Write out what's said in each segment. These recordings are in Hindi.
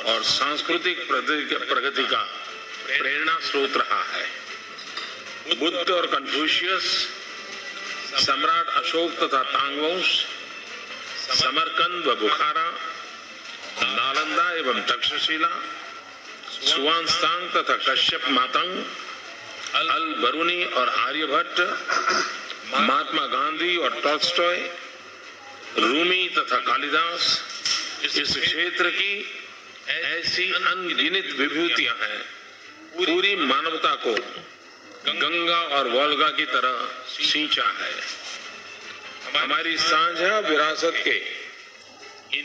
और सांस्कृतिक प्रगति का प्रेरणा स्रोत रहा है। बुद्ध और कन्फ्यूशियस, सम्राट अशोक तथा तांगवंश, समरकंद व बुखारा, नालंदा एवं तक्षशिला, सुवानस्तांग तथा कश्यप मातंग, अल बरूनी और आर्यभट्ट, महात्मा गांधी और टॉल्स्टॉय, रूमी तथा कालिदास, इस क्षेत्र की ऐसी अनगिनत विभूतियां हैं। पूरी मानवता को गंगा और वोल्गा की तरह सींचा है। हमारी साझा विरासत के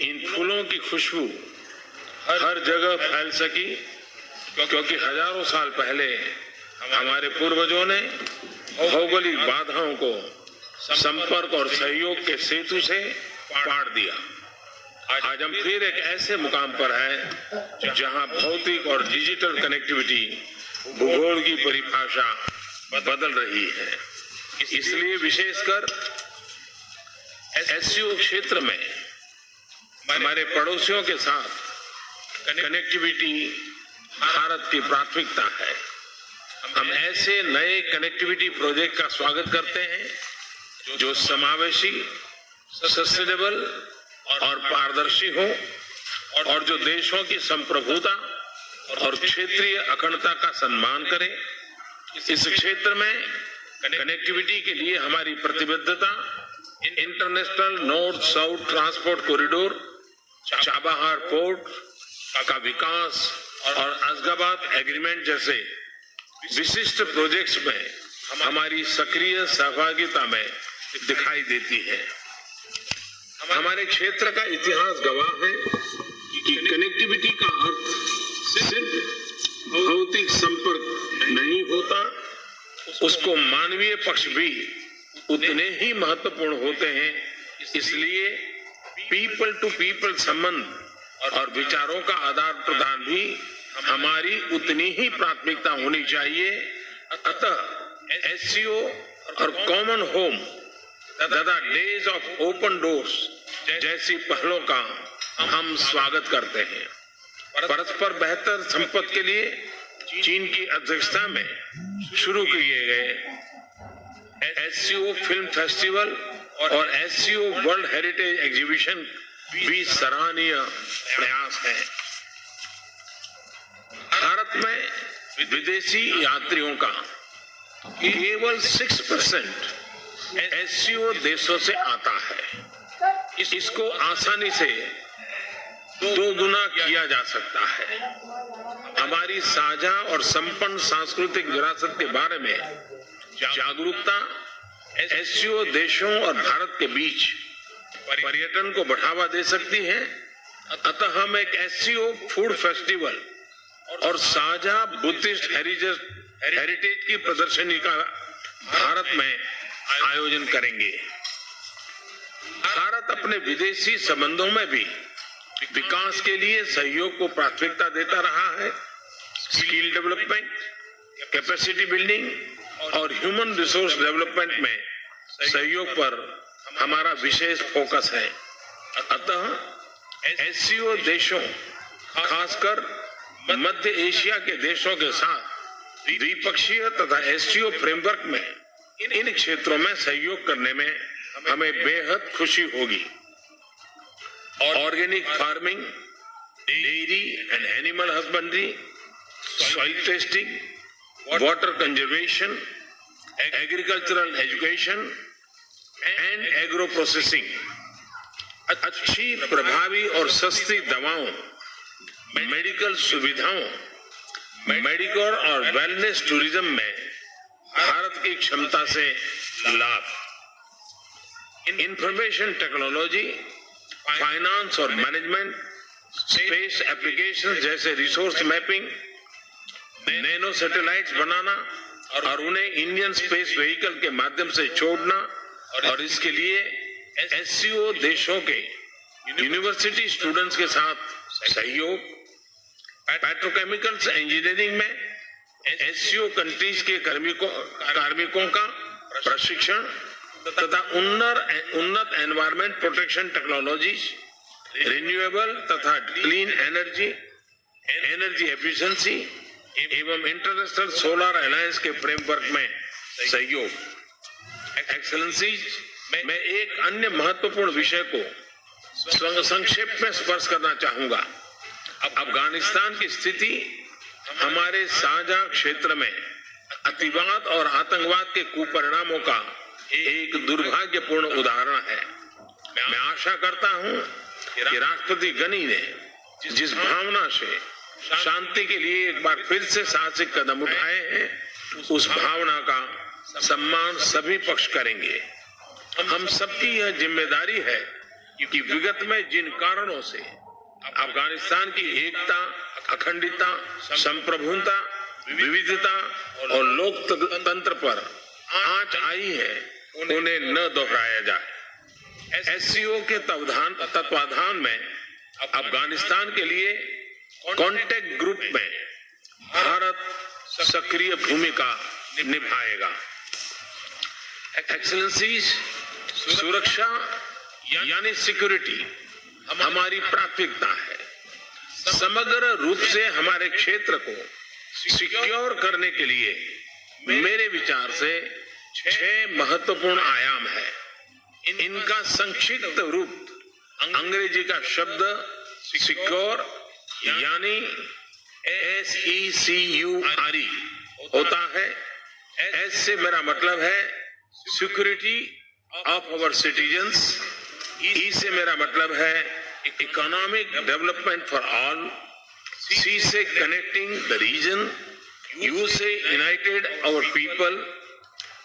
इन फूलों की खुशबू हर जगह फैल सकी क्योंकि हजारों साल पहले हमारे पूर्वजों ने भौगोलिक बाधाओं को संपर्क और सहयोग के सेतु से पार दिया। आज हम फिर एक ऐसे मुकाम पर हैं जहां भौतिक और डिजिटल कनेक्टिविटी भूगोल की परिभाषा बदल रही है। इसलिए विशेषकर एससीओ क्षेत्र में हमारे पड़ोसियों के साथ कनेक्टिविटी भारत की प्राथमिकता है। हम ऐसे नए कनेक्टिविटी प्रोजेक्ट का स्वागत करते हैं जो समावेशी, सस्टेनेबल और पारदर्शी हो और जो देशों की संप्रभुता और क्षेत्रीय अखंडता का सम्मान करे। इस क्षेत्र में कनेक्टिविटी के लिए हमारी प्रतिबद्धता international north south transport corridor, Chabahar port का विकास और अशगाबाद एग्रीमेंट जैसे विशिष्ट प्रोजेक्ट्स में हमारी सक्रिय सहभागिता में दिखाई देती है। हमारे क्षेत्र का इतिहास गवाह है कि कनेक्टिविटी का अर्थ सिर्फ भौतिक संपर्क नहीं होता, उसको मानवीय पक्ष भी उतने ही महत्वपूर्ण होते हैं। इसलिए पीपल टू पीपल संबंध और विचारों का आदान प्रदान भी हमारी उतनी ही प्राथमिकता होनी चाहिए। अतः एससीओ और कॉमन होम तथा डेज ऑफ ओपन डोर्स जैसी पहलों का हम स्वागत करते हैं। परस्पर बेहतर संपर्क के लिए चीन की अध्यक्षता में शुरू किए गए एससीओ फिल्म फेस्टिवल और एससीओ वर्ल्ड हेरिटेज एग्जीबिशन भी सराहनीय प्रयास है। भारत में विदेशी यात्रियों का केवल 6% एससीओ देशों से आता है। इसको आसानी से 2 गुना किया जा सकता है। हमारी साझा और संपन्न सांस्कृतिक विरासत के बारे में जागरूकता एससीओ देशों और भारत के बीच पर्यटन को बढ़ावा दे सकती है। अतः हम एक एससीओ फूड फेस्टिवल और साझा बुद्धिस्ट हेरिटेज की प्रदर्शनी का भारत में आयोजन करेंगे। भारत अपने विदेशी संबंधों में भी विकास के लिए सहयोग को प्राथमिकता देता रहा है। स्किल डेवलपमेंट, कैपेसिटी बिल्डिंग और ह्यूमन रिसोर्स डेवलपमेंट में सहयोग पर हमारा विशेष फोकस है। अतः एससीओ देशों, खासकर मध्य एशिया के देशों के साथ द्विपक्षीय तथा एससीओ फ्रेमवर्क में इन क्षेत्रों में सहयोग करने में हमें बेहद खुशी होगी। Organic farming, dairy and animal husbandry, soil testing, water conservation, agricultural education and agro processing, अच्छी, प्रभावी और सस्ती दवाओं, मेडिकल सुविधाओं, मेडिकल और वेलनेस टूरिज्म में भारत की क्षमता से लाभ, इंफॉर्मेशन टेक्नोलॉजी, फाइनेंस और मैनेजमेंट, स्पेस एप्लीकेशन जैसे रिसोर्स मैपिंग, नैनो सैटेलाइट्स बनाना और उन्हें इंडियन स्पेस व्हीकल के माध्यम से जोड़ना, और इसके लिए एससीओ देशों के यूनिवर्सिटी स्टूडेंट्स के साथ सहयोग, पेट्रोकेमिकल्स इंजीनियरिंग में एससीओ कंट्रीज के कार्मिकों का प्रशिक्षण तथा उन्नत एनवायरमेंट प्रोटेक्शन टेक्नोलॉजीज, रिन्यूएबल तथा क्लीन एनर्जी एनर्जी एफिशिएंसी एवं इंटरनेशनल सोलर अलायंस के फ्रेमवर्क में सहयोग। एक्सेलेंसीज, मैं एक अन्य महत्वपूर्ण विषय को संक्षेप में स्पर्श करना चाहूंगा। अफगानिस्तान की स्थिति हमारे साझा क्षेत्र में अतिवाद और आतंकवाद के कुपरिणामों का एक दुर्भाग्यपूर्ण उदाहरण है। मैं आशा करता हूं कि राष्ट्रपति गनी ने जिस भावना से शांति के लिए एक बार फिर से साहसिक कदम उठाए हैं, उस भावना का सम्मान सभी पक्ष करेंगे। हम सबकी यह जिम्मेदारी है कि विगत में जिन कारणों से अफगानिस्तान की एकता, अखंडता, संप्रभुता, विविधता और लोकतंत्र पर आंच आई है, उन्हें न दोहराया जाए। एससीओ के तत्वाधान में अफगानिस्तान के लिए कॉन्टैक्ट ग्रुप में भारत सक्रिय भूमिका निभाएगा। एक्सेलेंसीज, सुरक्षा यानी सिक्योरिटी हमारी प्राथमिकता है। समग्र रूप से हमारे क्षेत्र को सिक्योर करने के लिए मेरे विचार से 6 महत्वपूर्ण आयाम है। इनका संक्षिप्त रूप अंग्रेजी का शब्द सिक्योर यानी SECURE होता है। एस से मेरा मतलब है security of our citizens, E से मेरा मतलब है economic development for all, C से कनेक्टिंग द रीजन, यू से यूनाइटेड आवर पीपल,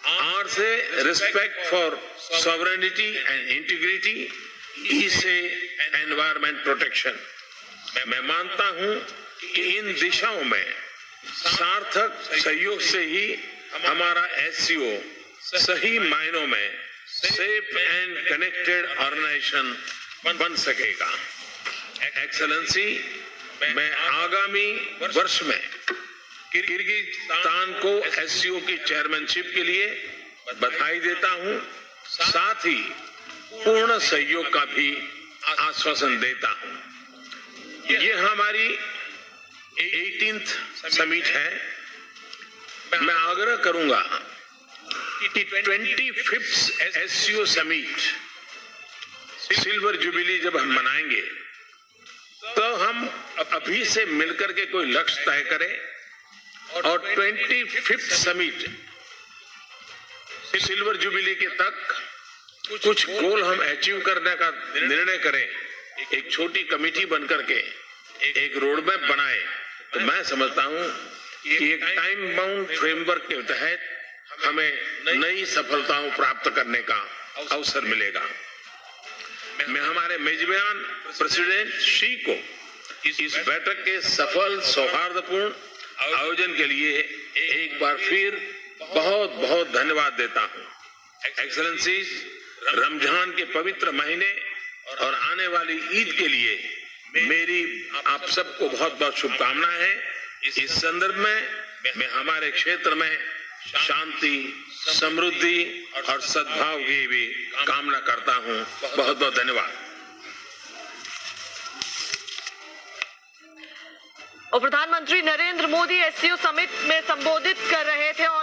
आर से respect for sovereignty and integrity, E से एनवायरमेंट प्रोटेक्शन। मैं मानता हूं कि इन दिशाओं में सार्थक सहयोग से ही हमारा एससीओ सही मायनों में सेफ एंड कनेक्टेड ऑर्गेनाइजेशन बन सकेगा। एक्सेलेंसी, मैं आगामी वर्ष में किर्गिस्तान को एससीओ की चेयरमैनशिप के लिए बधाई देता हूं, साथ ही पूर्ण सहयोग का भी आश्वासन देता हूं। ये हमारी 18th समिट है। मैं आग्रह करूंगा कि 25th SCO summit silver jubilee जब हम मनाएंगे तो हम अभी से मिलकर के कोई लक्ष्य तय करें और 25th समिट सिल्वर जुबिली के तक कुछ गोल हम अचीव करने का निर्णय करें। एक छोटी कमेटी बनकर के एक रोड मैप बनाए तो मैं समझता हूं कि एक टाइम बाउंड फ्रेमवर्क के तहत हमें नई सफलताओं प्राप्त करने का अवसर मिलेगा। मैं हमारे मेजबान प्रेसिडेंट श्री को इस बैठक के सफल सौहार्दपूर्ण आयोजन के लिए एक बार फिर बहुत बहुत धन्यवाद देता हूं। एक्सेलेंसीज, रमजान के पवित्र महीने और आने वाली ईद के लिए मेरी आप सबको बहुत बहुत शुभकामनाएं हैं। इस संदर्भ में मैं हमारे क्षेत्र में शांति, समृद्धि और सद्भाव की भी कामना करता हूं। बहुत बहुत धन्यवाद। और प्रधानमंत्री नरेंद्र मोदी एससीओ समिट में संबोधित कर रहे थे और